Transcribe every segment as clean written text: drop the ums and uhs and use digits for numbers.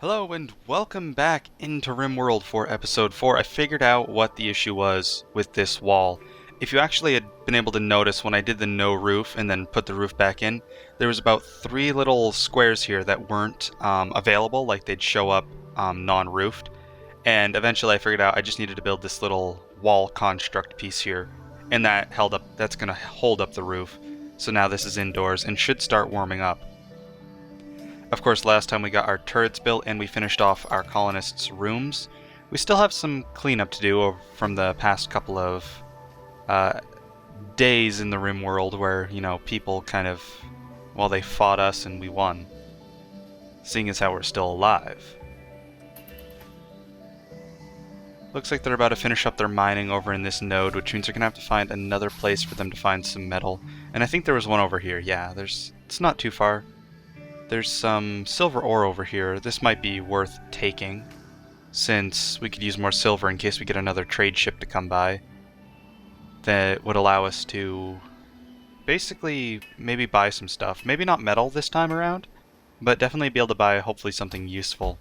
Hello and welcome back into Rimworld for episode 4. I figured out what the issue was with this wall. If you actually had been able to notice when I did the no roof and then put the roof back in, there was about 3 little squares here that weren't available, like they'd show up non-roofed. And eventually I figured out I just needed to build this little wall construct piece here, and that's going to hold up the roof. So now this is indoors and should start warming up. Of course, last time we got our turrets built and we finished off our colonists' rooms. We still have some cleanup to do from the past couple of days in the Rimworld where, people kind of, well, they fought us and we won. Seeing as how we're still alive. Looks like they're about to finish up their mining over in this node, which means they're going to have to find another place for them to find some metal. And I think there was one over here. Yeah, it's not too far. There's some silver ore over here. This might be worth taking, since we could use more silver in case we get another trade ship to come by. That would allow us to basically maybe buy some stuff. Maybe not metal this time around, but definitely be able to buy hopefully something useful.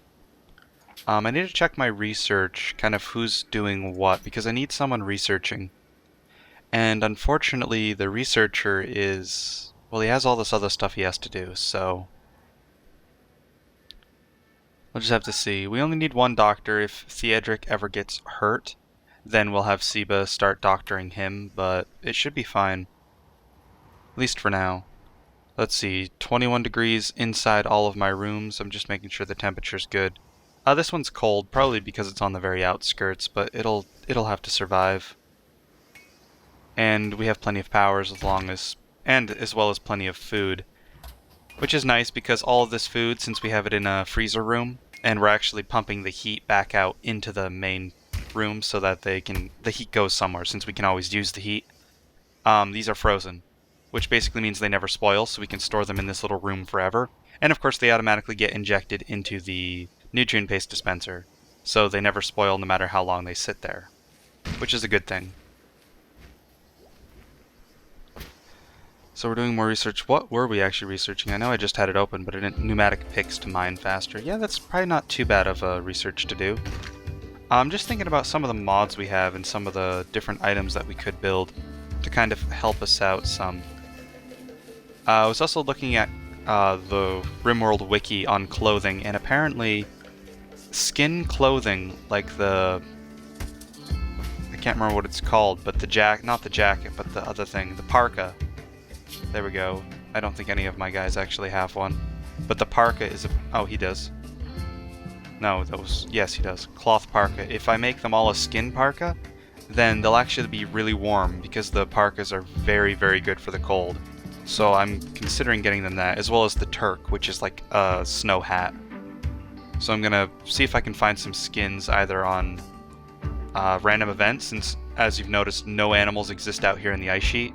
I need to check my research, kind of who's doing what, because I need someone researching. And unfortunately, the researcher is, well, he has all this other stuff he has to do, so we'll just have to see. We only need one doctor. If Theodric ever gets hurt, then we'll have Seba start doctoring him, but it should be fine. At least for now. Let's see, 21 degrees inside all of my rooms. I'm just making sure the temperature's good. This one's cold, probably because it's on the very outskirts, but it'll have to survive. And we have plenty of power as well as plenty of food. Which is nice because all of this food, since we have it in a freezer room, and we're actually pumping the heat back out into the main room so that the heat goes somewhere, since we can always use the heat. These are frozen, which basically means they never spoil, so we can store them in this little room forever. And of course they automatically get injected into the nutrient paste dispenser, so they never spoil no matter how long they sit there, which is a good thing. So we're doing more research. What were we actually researching? I know I just had it open, but it didn't. Pneumatic picks to mine faster. Yeah, that's probably not too bad of a research to do. I'm just thinking about some of the mods we have and some of the different items that we could build to kind of help us out some. I was also looking at the Rimworld wiki on clothing, and apparently skin clothing, like I can't remember what it's called, but not the jacket, but the other thing, the parka. There we go. I don't think any of my guys actually have one. But the parka is oh, he does. No, yes, he does. Cloth parka. If I make them all a skin parka, then they'll actually be really warm because the parkas are very, very good for the cold. So I'm considering getting them that, as well as the Turk, which is like a snow hat. So I'm gonna see if I can find some skins either on random events, since as you've noticed, no animals exist out here in the ice sheet.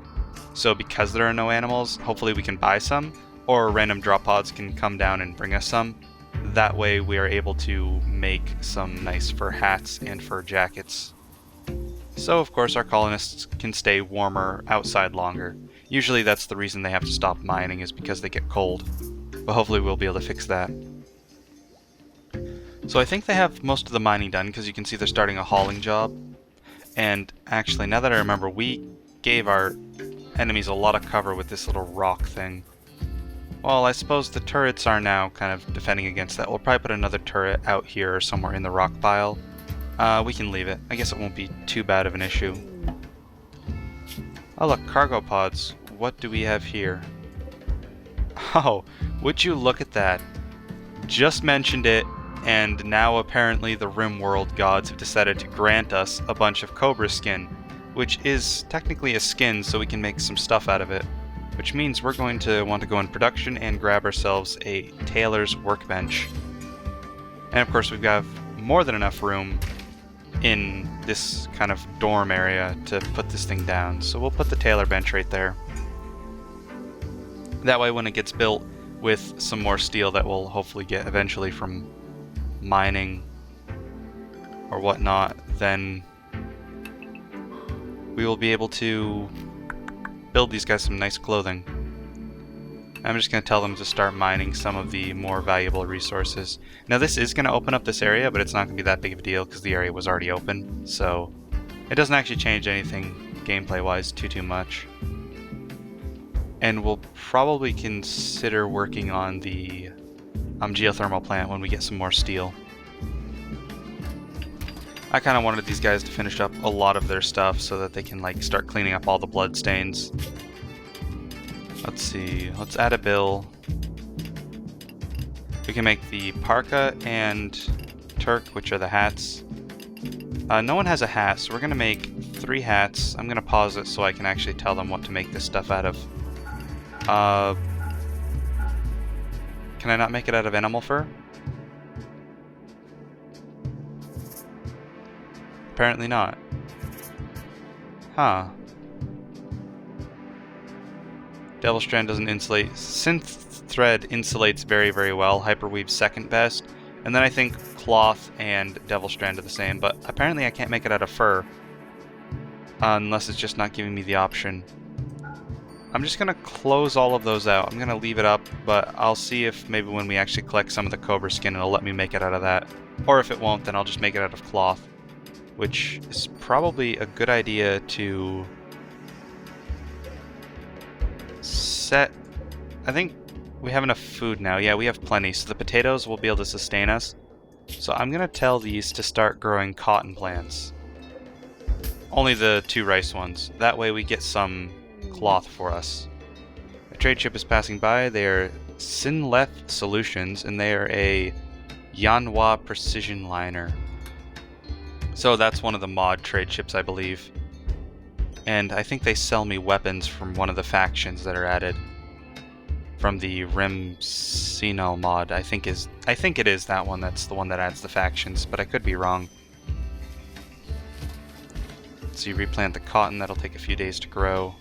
So because there are no animals, hopefully we can buy some, or random drop pods can come down and bring us some. That way we are able to make some nice fur hats and fur jackets. So of course our colonists can stay warmer outside longer. Usually that's the reason they have to stop mining, is because they get cold. But hopefully we'll be able to fix that. So I think they have most of the mining done, because you can see they're starting a hauling job. And actually, now that I remember, we gave our enemies a lot of cover with this little rock thing. Well, I suppose the turrets are now kind of defending against that. We'll probably put another turret out here or somewhere in the rock pile. We can leave it. I guess it won't be too bad of an issue. Oh look, cargo pods. What do we have here? Oh, would you look at that? Just mentioned it, and now apparently the Rimworld gods have decided to grant us a bunch of cobra skin, which is technically a skin, so we can make some stuff out of it. Which means we're going to want to go in production and grab ourselves a tailor's workbench. And of course we've got more than enough room in this kind of dorm area to put this thing down. So we'll put the tailor bench right there. That way when it gets built with some more steel that we'll hopefully get eventually from mining or whatnot, then we will be able to build these guys some nice clothing. I'm just going to tell them to start mining some of the more valuable resources. Now this is going to open up this area, but it's not going to be that big of a deal because the area was already open, so it doesn't actually change anything gameplay-wise too much. And we'll probably consider working on the geothermal plant when we get some more steel. I kind of wanted these guys to finish up a lot of their stuff so that they can like start cleaning up all the blood stains. Let's see, let's add a bill. We can make the parka and Turk, which are the hats. No one has a hat, so we're going to make 3 hats. I'm going to pause it so I can actually tell them what to make this stuff out of. Can I not make it out of animal fur? Apparently not. Huh. Devil Strand doesn't insulate. Synth Thread insulates very well. Hyperweave's second best. And then I think Cloth and Devil Strand are the same, but apparently I can't make it out of fur. Unless it's just not giving me the option. I'm just going to close all of those out. I'm going to leave it up, but I'll see if maybe when we actually collect some of the cobra skin, it'll let me make it out of that. Or if it won't, then I'll just make it out of cloth. Which is probably a good idea to set. I think we have enough food now. Yeah, we have plenty, so the potatoes will be able to sustain us. So I'm going to tell these to start growing cotton plants. Only the 2 rice ones. That way we get some cloth for us. A trade ship is passing by. They are Sinlef Solutions, and they are a Yanhua precision liner. So that's one of the mod trade ships, I believe. And I think they sell me weapons from one of the factions that are added. From the Rimworld mod, I think it is that one that's the one that adds the factions, but I could be wrong. So you replant the cotton, that'll take a few days to grow.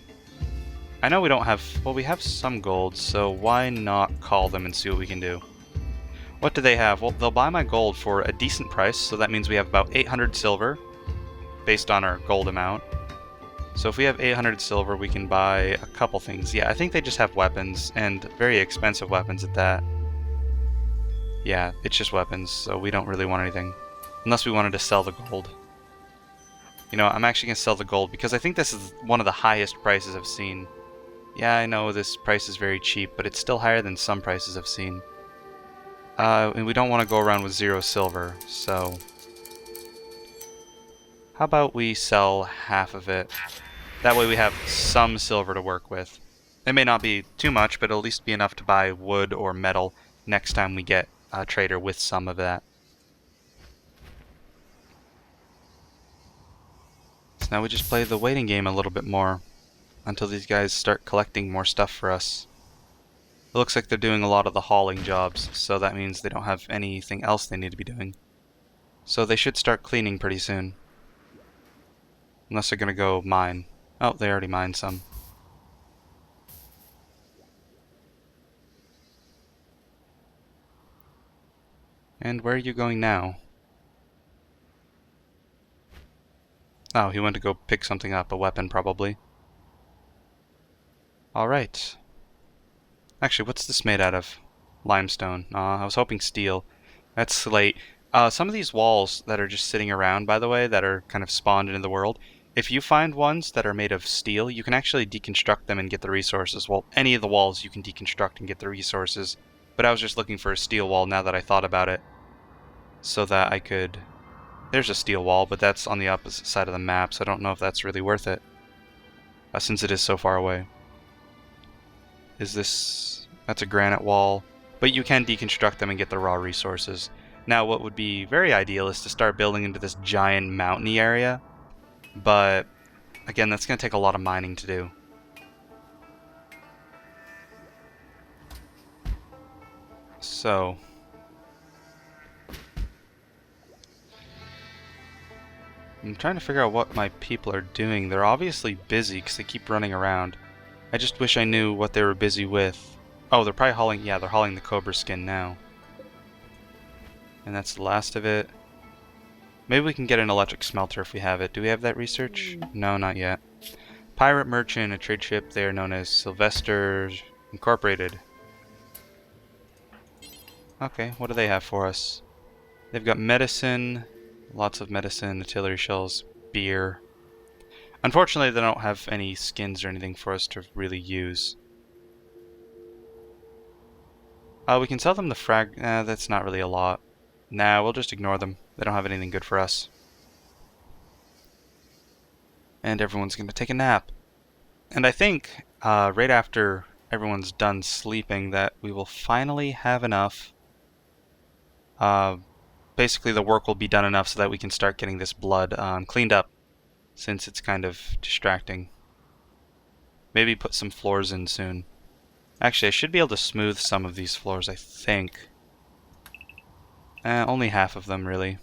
I know we don't have, well, we have some gold, so why not call them and see what we can do? What do they have? Well, they'll buy my gold for a decent price, so that means we have about 800 silver, based on our gold amount. So if we have 800 silver, we can buy a couple things. Yeah, I think they just have weapons, and very expensive weapons at that. Yeah, it's just weapons, so we don't really want anything. Unless we wanted to sell the gold. You know, I'm actually going to sell the gold, because I think this is one of the highest prices I've seen. Yeah, I know this price is very cheap, but it's still higher than some prices I've seen. And we don't want to go around with 0 silver, so how about we sell half of it? That way we have some silver to work with. It may not be too much, but it'll at least be enough to buy wood or metal next time we get a trader with some of that. So now we just play the waiting game a little bit more until these guys start collecting more stuff for us. It looks like they're doing a lot of the hauling jobs, so that means they don't have anything else they need to be doing. So they should start cleaning pretty soon. Unless they're going to go mine. Oh, they already mined some. And where are you going now? Oh, he went to go pick something up, a weapon probably. Alright. Actually, what's this made out of? Limestone. I was hoping steel. That's slate. Some of these walls that are just sitting around, by the way, that are kind of spawned into the world, if you find ones that are made of steel, you can actually deconstruct them and get the resources. Well, any of the walls you can deconstruct and get the resources. But I was just looking for a steel wall now that I thought about it. So that I could... There's a steel wall, but that's on the opposite side of the map, so I don't know if that's really worth it. Since it is so far away. Is this... That's a granite wall. But you can deconstruct them and get the raw resources. Now, what would be very ideal is to start building into this giant mountainy area. But, again, that's going to take a lot of mining to do. So... I'm trying to figure out what my people are doing. They're obviously busy because they keep running around. I just wish I knew what they were busy with. Oh, they're probably hauling... Yeah, they're hauling the cobra skin now. And that's the last of it. Maybe we can get an electric smelter if we have it. Do we have that research? No, not yet. Pirate Merchant, a trade ship. They are known as Sylvester Incorporated. Okay, what do they have for us? They've got medicine, lots of medicine, artillery shells, beer. Unfortunately, they don't have any skins or anything for us to really use. We can sell them the frag... that's not really a lot. Nah, we'll just ignore them. They don't have anything good for us. And everyone's going to take a nap. And I think, right after everyone's done sleeping, that we will finally have enough. Basically, the work will be done enough so that we can start getting this blood cleaned up, since it's kind of distracting. Maybe put some floors in soon. Actually, I should be able to smooth some of these floors, I think. Only half of them, really.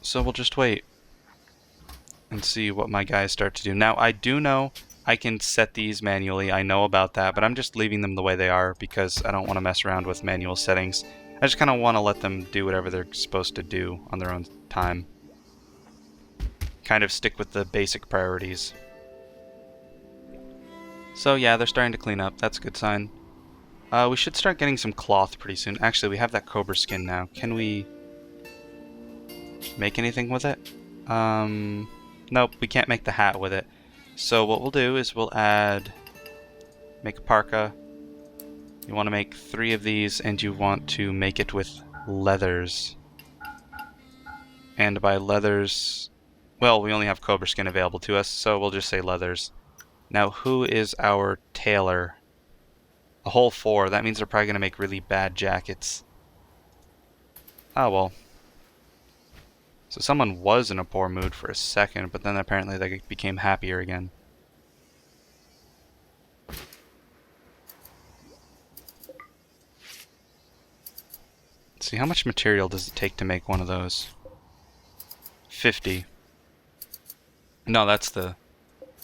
So we'll just wait and see what my guys start to do. Now, I do know I can set these manually. I know about that, but I'm just leaving them the way they are because I don't want to mess around with manual settings. I just kind of want to let them do whatever they're supposed to do on their own time. Kind of stick with the basic priorities. So yeah, they're starting to clean up. That's a good sign. We should start getting some cloth pretty soon. Actually, we have that cobra skin now. Can we make anything with it? Nope, we can't make the hat with it. So what we'll do is we'll make a parka. You want to make 3 of these, and you want to make it with leathers. And by leathers, well, we only have cobra skin available to us, so we'll just say leathers. Now, who is our tailor? A whole 4. That means they're probably going to make really bad jackets. Oh, well. So someone was in a poor mood for a second, but then apparently they became happier again. Let's see, how much material does it take to make one of those? 50. No, that's the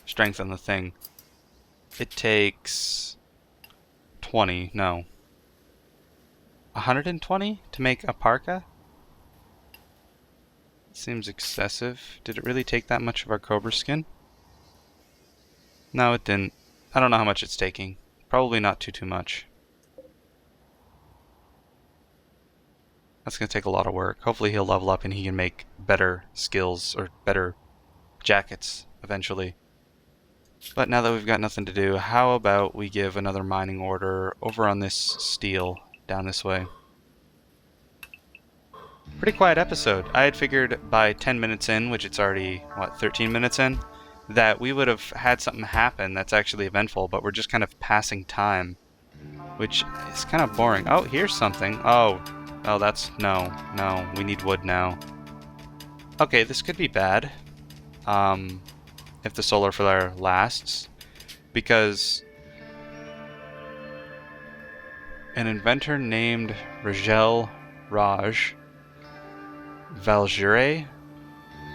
strength on the thing. It takes 20, no. 120 to make a parka? Seems excessive. Did it really take that much of our cobra skin? No, it didn't. I don't know how much it's taking. Probably not too much. That's going to take a lot of work. Hopefully he'll level up and he can make better skills or better jackets eventually. But now that we've got nothing to do, how about we give another mining order over on this steel down this way? Pretty quiet episode. I had figured by 10 minutes in, which it's already, what, 13 minutes in, that we would have had something happen that's actually eventful, but we're just kind of passing time, which is kind of boring. Oh, here's something. Oh, that's, no, we need wood now. Okay, this could be bad, if the solar flare lasts, because an inventor named Raj Valjure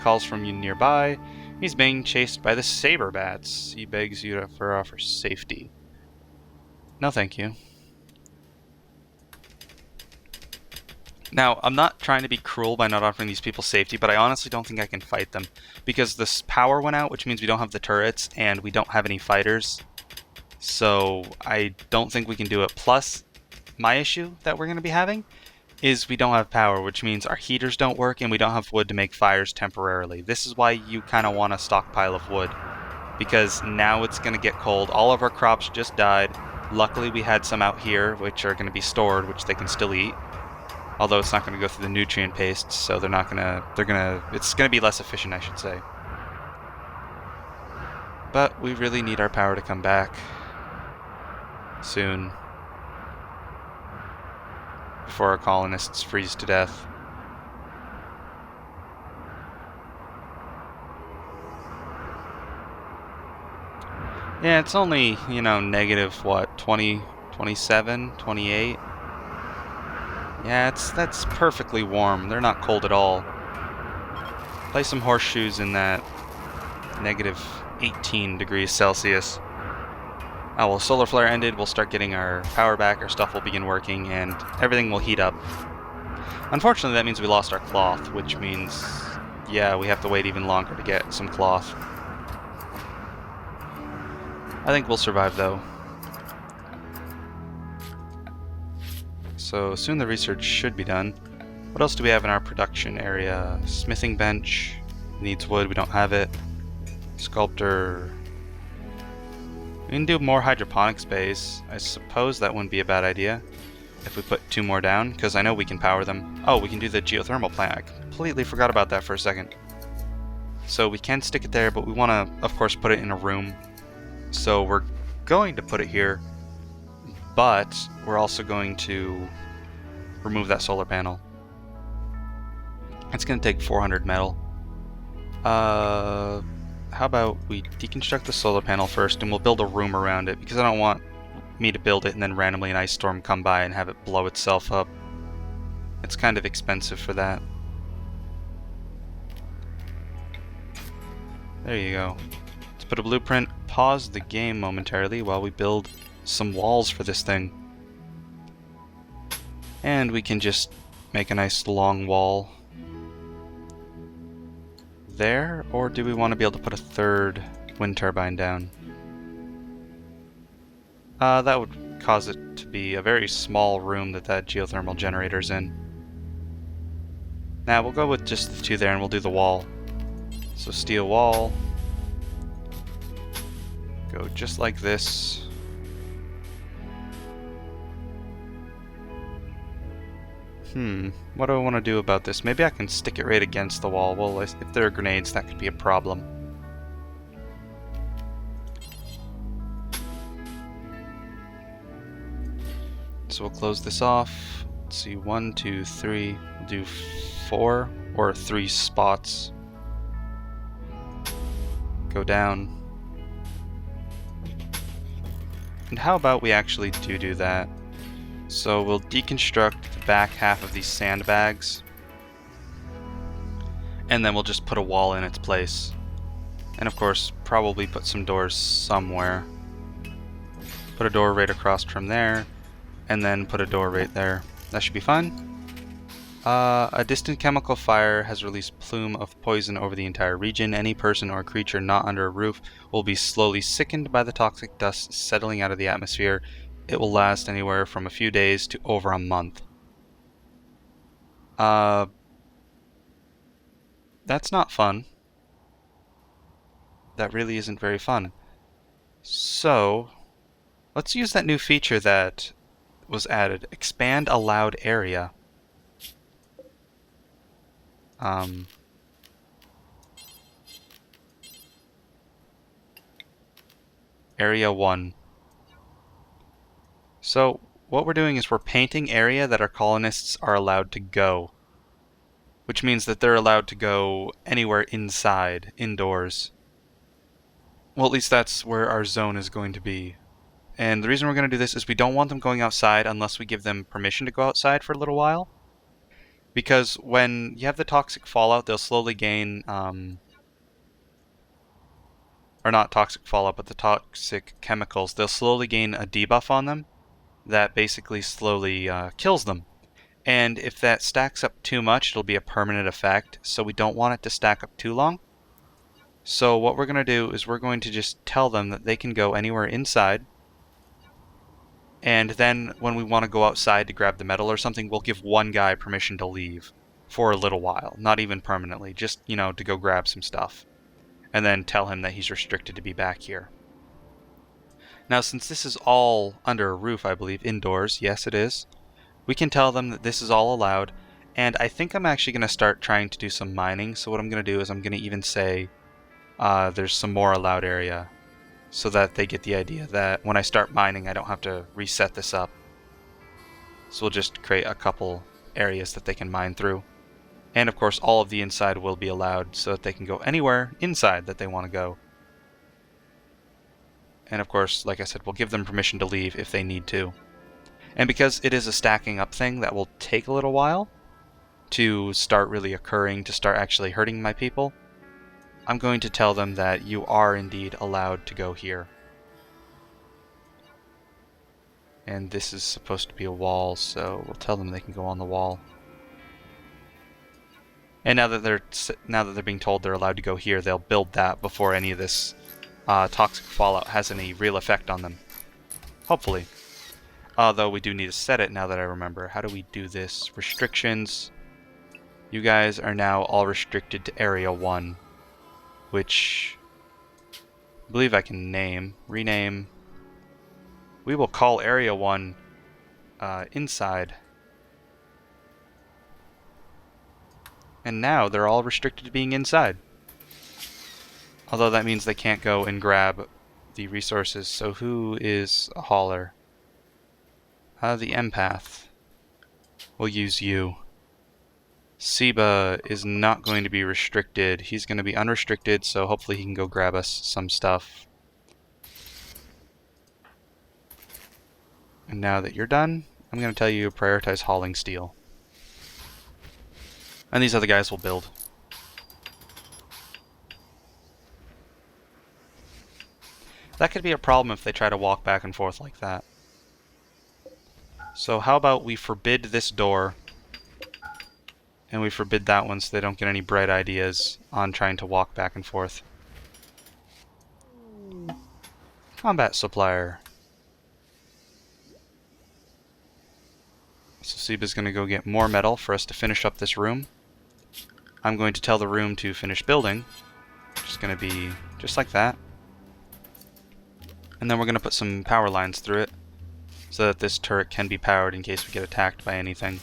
calls from you nearby. He's being chased by the saber bats. He begs you to offer safety. No, thank you. Now, I'm not trying to be cruel by not offering these people safety, but I honestly don't think I can fight them. Because this power went out, which means we don't have the turrets, and we don't have any fighters. So, I don't think we can do it. Plus, my issue that we're going to be having is we don't have power, which means our heaters don't work, and we don't have wood to make fires temporarily. This is why you kind of want a stockpile of wood. Because now it's going to get cold. All of our crops just died. Luckily, we had some out here, which are going to be stored, which they can still eat. Although it's not going to go through the nutrient paste, so they're not going to, it's going to be less efficient, I should say. But we really need our power to come back soon, before our colonists freeze to death. Yeah, it's only, negative, what, 20, 27, 28? Yeah, that's perfectly warm. They're not cold at all. Play some horseshoes in that negative 18 degrees Celsius. Oh, well, solar flare ended. We'll start getting our power back. Our stuff will begin working, and everything will heat up. Unfortunately, that means we lost our cloth, which means, yeah, we have to wait even longer to get some cloth. I think we'll survive, though. So soon the research should be done. What else do we have in our production area? Smithing bench. Needs wood, we don't have it. Sculptor. We can do more hydroponic space. I suppose that wouldn't be a bad idea if we put 2 more down, because I know we can power them. Oh, we can do the geothermal plant. I completely forgot about that for a second. So we can stick it there, but we want to, of course, put it in a room. So we're going to put it here, but we're also going to remove that solar panel. It's going to take 400 metal. How about we deconstruct the solar panel first, and we'll build a room around it, because I don't want me to build it and then randomly an ice storm come by and have it blow itself up. It's kind of expensive for that. There you go. Let's put a blueprint, pause the game momentarily while we build some walls for this thing. And we can just make a nice long wall there, or do we want to be able to put a 3rd wind turbine down? That would cause it to be a very small room that geothermal generator's in. Now we'll go with just the 2 there, and we'll do the wall. So steel wall. Go just like this. What do I want to do about this? Maybe I can stick it right against the wall. Well, if there are grenades, that could be a problem. So we'll close this off. Let's see, 1, 2, 3. We'll do 4 or 3 spots. Go down. And how about we actually do that? So we'll deconstruct the back half of these sandbags, and then we'll just put a wall in its place. And of course, probably put some doors somewhere. Put a door right across from there, and then put a door right there. That should be fine. A distant chemical fire has released plume of poison over the entire region. Any person or creature not under a roof will be slowly sickened by the toxic dust settling out of the atmosphere. It will last anywhere from a few days to over a month. That's not fun. That really isn't very fun. So, let's use that new feature that was added. Expand allowed area. Area 1. So, what we're doing is we're painting area that our colonists are allowed to go. Which means that they're allowed to go anywhere inside, indoors. Well, at least that's where our zone is going to be. And the reason we're going to do this is we don't want them going outside unless we give them permission to go outside for a little while. Because when you have the toxic fallout, they'll slowly gain, or not toxic fallout, but the toxic chemicals, they'll slowly gain a debuff on them that basically slowly kills them. And if that stacks up too much, it'll be a permanent effect, so we don't want it to stack up too long. So what we're going to do is we're going to just tell them that they can go anywhere inside, and then when we want to go outside to grab the metal or something, we'll give one guy permission to leave for a little while, not even permanently, just, you know, to go grab some stuff. And then tell him that he's restricted to be back here. Now, since this is all under a roof, I believe, indoors, yes it is, we can tell them that this is all allowed, and I think I'm actually going to start trying to do some mining, so what I'm going to do is I'm going to even say there's some more allowed area, so that they get the idea that when I start mining, I don't have to reset this up. So we'll just create a couple areas that they can mine through. And of course, all of the inside will be allowed, so that they can go anywhere inside that they want to go. And of course, like I said, we'll give them permission to leave if they need to. And because it is a stacking up thing that will take a little while to start really occurring, to start actually hurting my people, I'm going to tell them that you are indeed allowed to go here. And this is supposed to be a wall, so we'll tell them they can go on the wall. And now that they're being told they're allowed to go here, they'll build that before any of this toxic fallout has any real effect on them. Hopefully. Although we do need to set it now that I remember. How do we do this? Restrictions. You guys are now all restricted to Area 1. Which I believe I can name. Rename. We will call Area 1 inside. And now they're all restricted to being inside. Although that means they can't go and grab the resources. So who is a hauler? The empath. We'll use you. Seba is not going to be restricted. He's going to be unrestricted, so hopefully he can go grab us some stuff. And now that you're done, I'm going to tell you to prioritize hauling steel. And these other guys will build. That could be a problem if they try to walk back and forth like that. So how about we forbid this door, and we forbid that one so they don't get any bright ideas on trying to walk back and forth. Combat supplier. So Seba's going to go get more metal for us to finish up this room. I'm going to tell the room to finish building. Just going to be just like that. And then we're going to put some power lines through it so that this turret can be powered in case we get attacked by anything.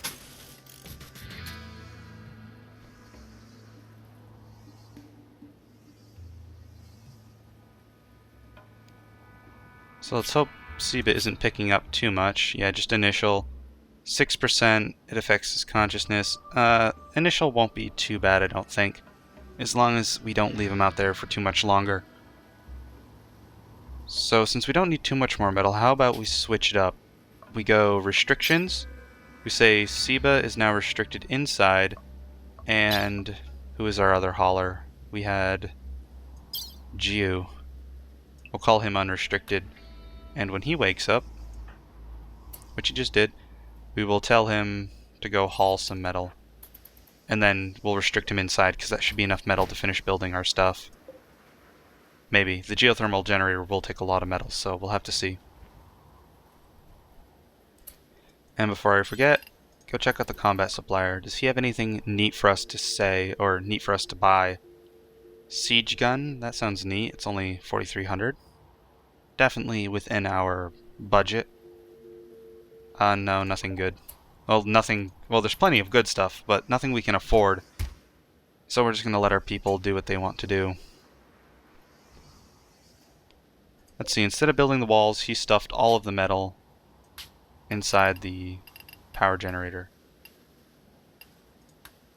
So let's hope Seba isn't picking up too much. Yeah, just initial. 6%, it affects his consciousness. Initial won't be too bad, I don't think. As long as we don't leave him out there for too much longer. So since we don't need too much more metal, how about we switch it up? We go restrictions. We say Seba is now restricted inside. And who is our other hauler? We had Jiu. We'll call him unrestricted. And when he wakes up, which he just did, we will tell him to go haul some metal. And then we'll restrict him inside, because that should be enough metal to finish building our stuff. Maybe. The geothermal generator will take a lot of metal, so we'll have to see. And before I forget, go check out the combat supplier. Does he have anything neat for us to say, or neat for us to buy? Siege gun? That sounds neat. It's only 4,300. Definitely within our budget. No, nothing good. Well, nothing... Well, there's plenty of good stuff, but nothing we can afford. So we're just going to let our people do what they want to do. Let's see, instead of building the walls, he stuffed all of the metal inside the power generator.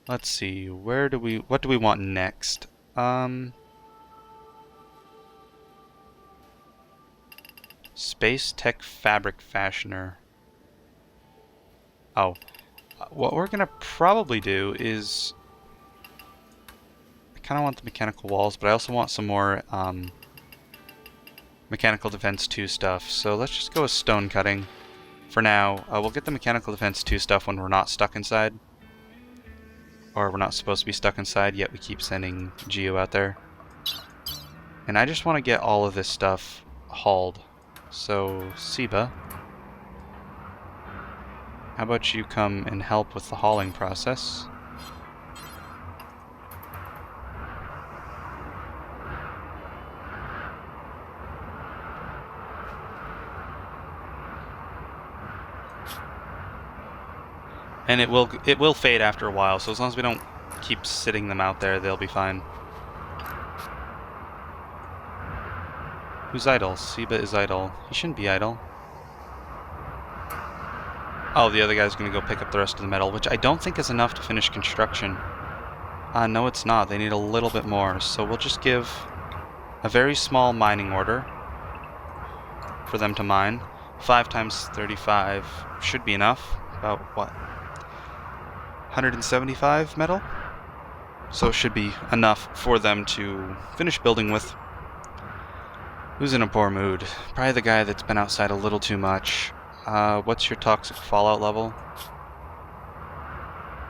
Let's see, what do we want next? Space Tech Fabric Fashioner. Oh, what we're gonna probably do is... I kinda want the mechanical walls, but I also want some more, Mechanical Defense 2 stuff, so let's just go with stone cutting. For now, we'll get the Mechanical Defense 2 stuff when we're not stuck inside. Or we're not supposed to be stuck inside, yet we keep sending Geo out there. And I just want to get all of this stuff hauled. So, Seba, how about you come and help with the hauling process? And it will fade after a while, so as long as we don't keep sitting them out there, they'll be fine. Who's idle? Seba is idle. He shouldn't be idle. Oh, the other guy's gonna go pick up the rest of the metal, which I don't think is enough to finish construction. No, it's not. They need a little bit more, so we'll just give a very small mining order for them to mine. 5 times 35 should be enough. About, what? 175 metal? So it should be enough for them to finish building with. Who's in a poor mood? Probably the guy that's been outside a little too much. What's your toxic fallout level?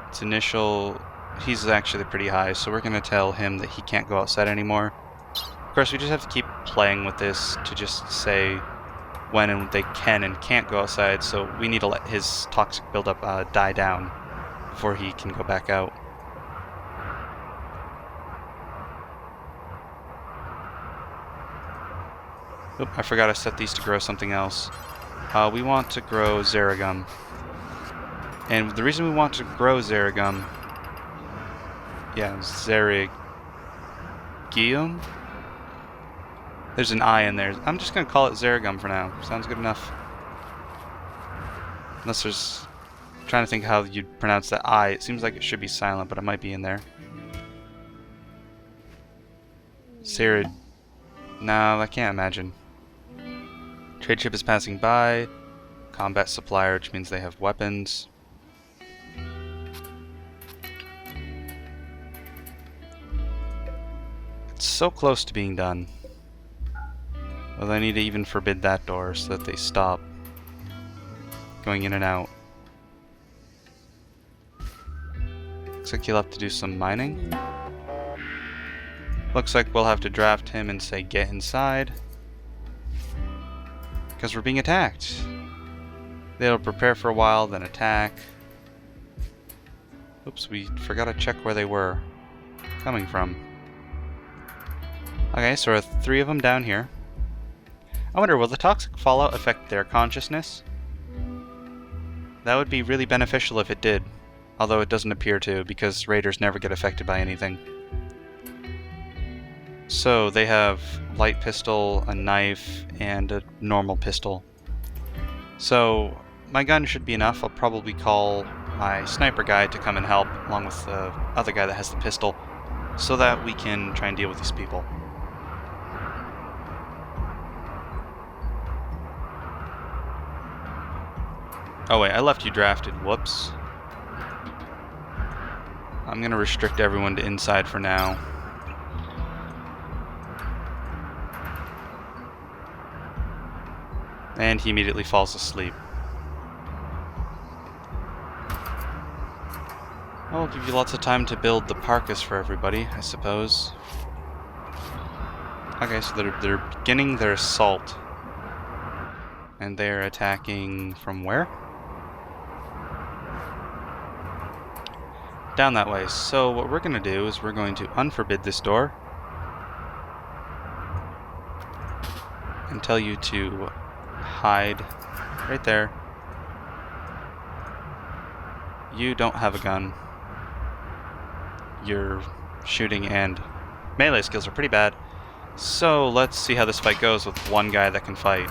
It's initial... He's actually pretty high, so we're going to tell him that he can't go outside anymore. course, we just have to keep playing with this to just say when and they can and can't go outside, so we need to let his toxic buildup die down before he can go back out. Oop, I forgot to set these to grow something else. We want to grow Zaragum. And the reason we want to grow Zaragum... Yeah, Zaragium? There's an I in there. I'm just going to call it Zaragum for now. Sounds good enough. Unless there's... I'm trying to think how you'd pronounce that I. It seems like it should be silent, but it might be in there. Zarid... No, I can't imagine. Trade ship is passing by. Combat supplier, which means they have weapons. It's so close to being done. Well, I need to even forbid that door so that they stop going in and out. Looks like you'll have to do some mining. Looks like we'll have to draft him and say get inside. Because we're being attacked. They'll prepare for a while, then attack. Oops, we forgot to check where they were coming from. Okay, so there are 3 of them down here. I wonder, will the toxic fallout affect their consciousness? That would be really beneficial if it did. Although it doesn't appear to, because raiders never get affected by anything. So, they have light pistol, a knife, and a normal pistol. So, my gun should be enough. I'll probably call my sniper guy to come and help, along with the other guy that has the pistol, so that we can try and deal with these people. Oh wait, I left you drafted. Whoops. I'm gonna restrict everyone to inside for now. And he immediately falls asleep. I'll give you lots of time to build the parkas for everybody, I suppose. Okay, so they're beginning their assault. And they're attacking from where? Down that way. So what we're going to do is we're going to unforbid this door. And tell you to hide right there. You don't have a gun. Your shooting and melee skills are pretty bad. So let's see how this fight goes with one guy that can fight.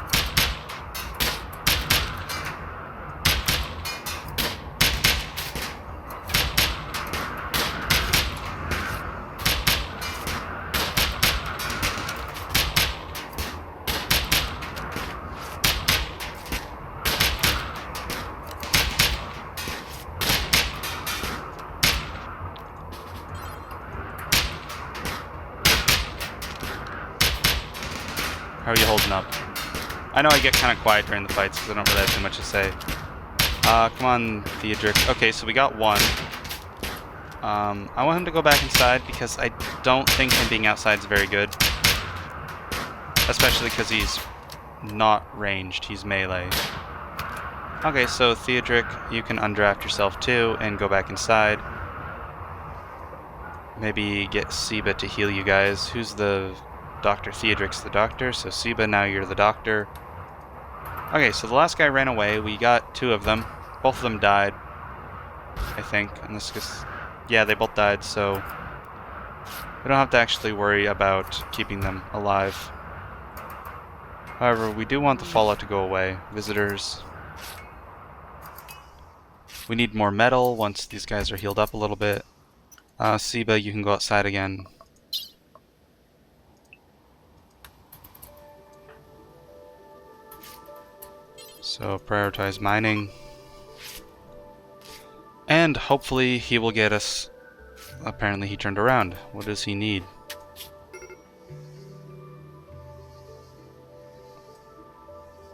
How are you holding up? I know I get kind of quiet during the fights because I don't really have too much to say. Come on, Theodric. Okay, so we got one. I want him to go back inside because I don't think him being outside is very good. Especially because he's not ranged, he's melee. Okay, so Theodric, you can undraft yourself too and go back inside. Maybe get Seba to heal you guys. Who's the doctor? Theodric's the doctor, so Seba, now you're the doctor. Okay, so the last guy ran away. We got 2 of them. Both of them died, I think. And this is, yeah, they both died, so we don't have to actually worry about keeping them alive. However, we do want the fallout to go away. Visitors. We need more metal once these guys are healed up a little bit. Seba, you can go outside again. So prioritize mining. And hopefully he will get us... Apparently he turned around. What does he need?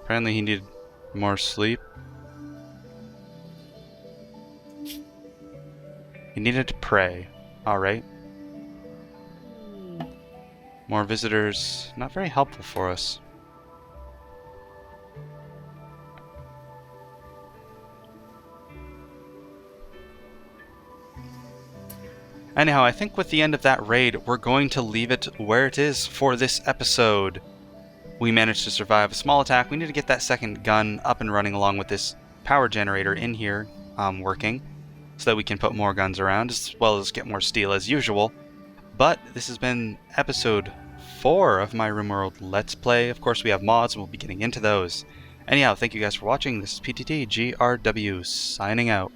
Apparently he needed more sleep. He needed to pray. Alright. More visitors, not very helpful for us. Anyhow, I think with the end of that raid, we're going to leave it where it is for this episode. We managed to survive a small attack. We need to get that second gun up and running along with this power generator in here working, so that we can put more guns around, as well as get more steel as usual. But this has been episode 4 of my Rimworld Let's Play. Of course, we have mods, and we'll be getting into those. Anyhow, thank you guys for watching. This is PTT GRW, signing out.